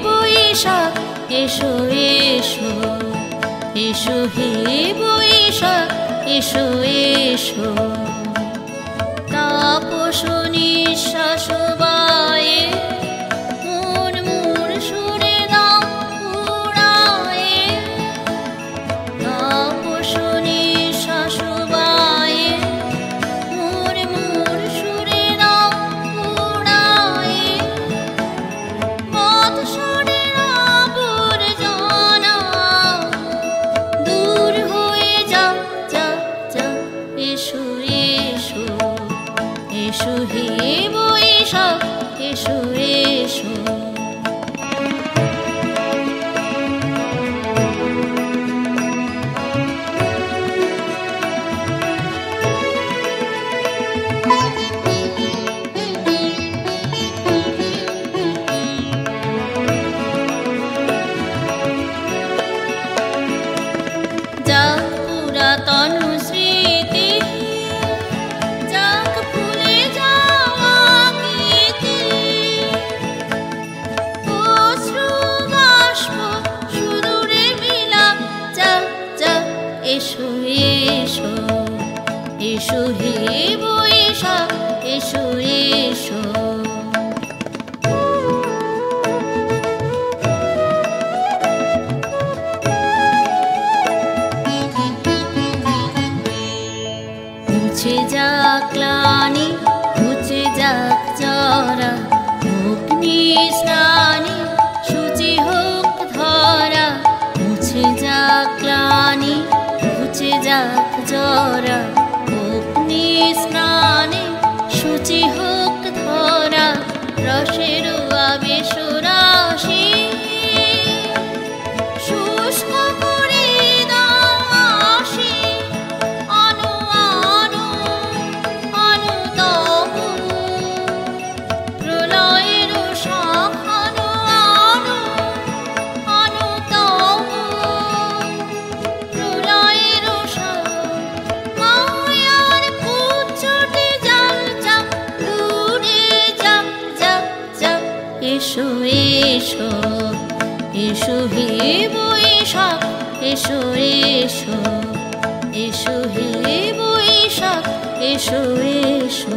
বৈশাখ এসো এসো, এসো হে বৈশাখ এসো এসো। তাপস নিঃশ্বাস বায়ে মন মোর সুরে দাও উড়ায়ে। তাপস নিঃশ্বাস বায়ে মন মোর সুরে দাও উড়ায়ে। বৎসরের আবর্জনা দূর হয়ে যা যা যা। এসো এসো, এসো হে বৈশাখ এসো এসো। যাক পুরাতন স্মৃতি, যাক ভুলে যাওয়া গীতি। অশ্রু বাষ্প সুদূরে বিলাপ যাক যাক। এসো এসো, এসো হে বৈশাখ এসো এসো। মুছে যাক ক্লানি, মুছে যাক জরা, অগ্নি স্নানে শুচি হোক ধরা। মুছে যাক ক্লানি, মুছে যাক জরা, অগ্নি স্নানে শুচি হোক ধরা। রসের আবেশ রাশি শুষ্ক করে দাও আসি। আনো আনো আনো তবু প্রলয়ের শাখ। আনো আনো আনো তবু প্রলয়ের শাখ। মায়ার পুচ্ছটে যাক যাক দূরে যাক যাক যাক। এসো এসো, এসো হে বৈশাখ এসো এসো, এসো হে বৈশাখ এসো এসো।